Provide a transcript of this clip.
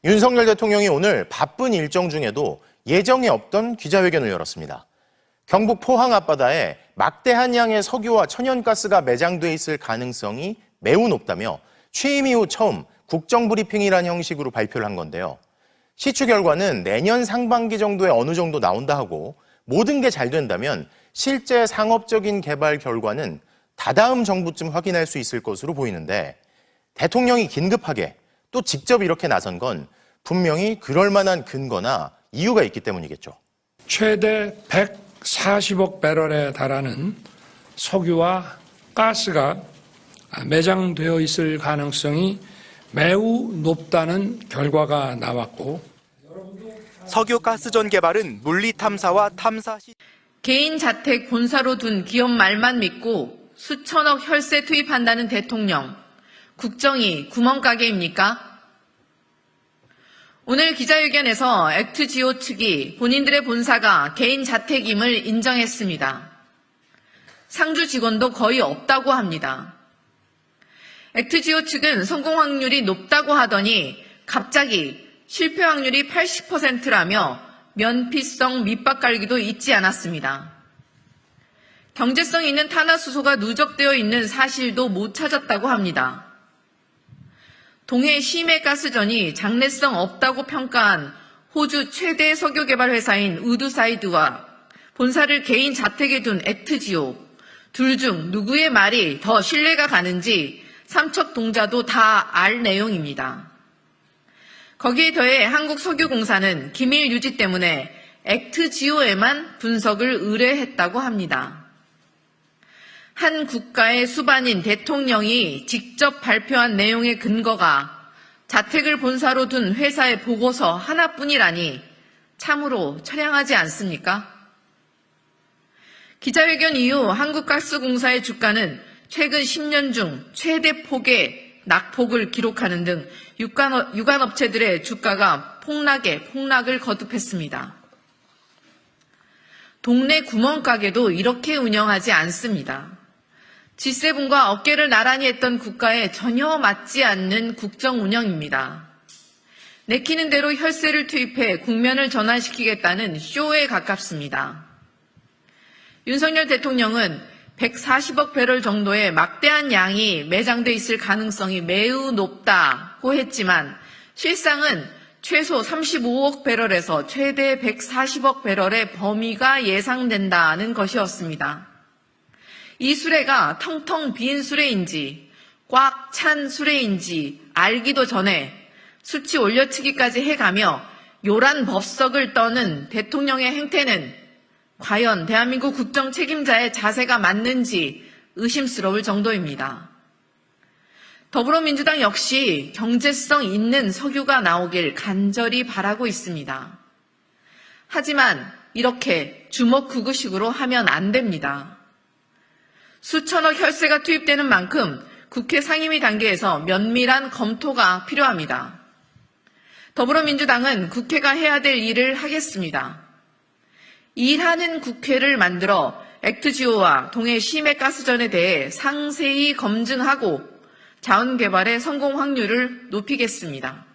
윤석열 대통령이 오늘 바쁜 일정 중에도 예정에 없던 기자회견을 열었습니다. 경북 포항 앞바다에 막대한 양의 석유와 천연가스가 매장돼 있을 가능성이 매우 높다며 취임 이후 처음 국정브리핑이라는 형식으로 발표를 한 건데요. 시추 결과는 내년 상반기 정도에 어느 정도 나온다 하고 모든 게 잘 된다면 실제 상업적인 개발 결과는 다다음 정부쯤 확인할 수 있을 것으로 보이는데 대통령이 긴급하게 또 직접 이렇게 나선 건 분명히 그럴 만한 근거나 이유가 있기 때문이겠죠. 최대 140억 배럴에 달하는 석유와 가스가 매장되어 있을 가능성이 매우 높다는 결과가 나왔고, 석유가스전 개발은 물리탐사와 탐사 개인 자택 본사로 둔 기업 말만 믿고 수천억 혈세 투입한다는 대통령, 국정이 구멍가게입니까? 오늘 기자회견에서 액트지오 측이 본인들의 본사가 개인 자택임을 인정했습니다. 상주 직원도 거의 없다고 합니다. 액트지오 측은 성공 확률이 높다고 하더니 갑자기 실패 확률이 80%라며 면피성 밑밥 깔기도 잊지 않았습니다. 경제성 있는 탄화수소가 누적되어 있는 사실도 못 찾았다고 합니다. 동해 시메가스전이 장래성 없다고 평가한 호주 최대 석유 개발 회사인 우드사이드와 본사를 개인 자택에 둔 액트지오, 둘 중 누구의 말이 더 신뢰가 가는지 삼척동자도 다 알 내용입니다. 거기에 더해 한국석유공사는 기밀 유지 때문에 액트지오에만 분석을 의뢰했다고 합니다. 한 국가의 수반인 대통령이 직접 발표한 내용의 근거가 자택을 본사로 둔 회사의 보고서 하나뿐이라니 참으로 처량하지 않습니까? 기자회견 이후 한국가스공사의 주가는 최근 10년 중 최대 폭의 낙폭을 기록하는 등 유관업체들의 주가가 폭락을 거듭했습니다. 동네 구멍가게도 이렇게 운영하지 않습니다. G7과 어깨를 나란히 했던 국가에 전혀 맞지 않는 국정 운영입니다. 내키는 대로 혈세를 투입해 국면을 전환시키겠다는 쇼에 가깝습니다. 윤석열 대통령은 140억 배럴 정도의 막대한 양이 매장돼 있을 가능성이 매우 높다고 했지만 실상은 최소 35억 배럴에서 최대 140억 배럴의 범위가 예상된다는 것이었습니다. 이 수레가 텅텅 빈 수레인지 꽉 찬 수레인지 알기도 전에 수치 올려치기까지 해가며 요란 법석을 떠는 대통령의 행태는 과연 대한민국 국정 책임자의 자세가 맞는지 의심스러울 정도입니다. 더불어민주당 역시 경제성 있는 석유가 나오길 간절히 바라고 있습니다. 하지만 이렇게 주먹구구식으로 하면 안 됩니다. 수천억 혈세가 투입되는 만큼 국회 상임위 단계에서 면밀한 검토가 필요합니다. 더불어민주당은 국회가 해야 될 일을 하겠습니다. 일하는 국회를 만들어 액트지오와 동해 시메가스전에 대해 상세히 검증하고 자원 개발의 성공 확률을 높이겠습니다.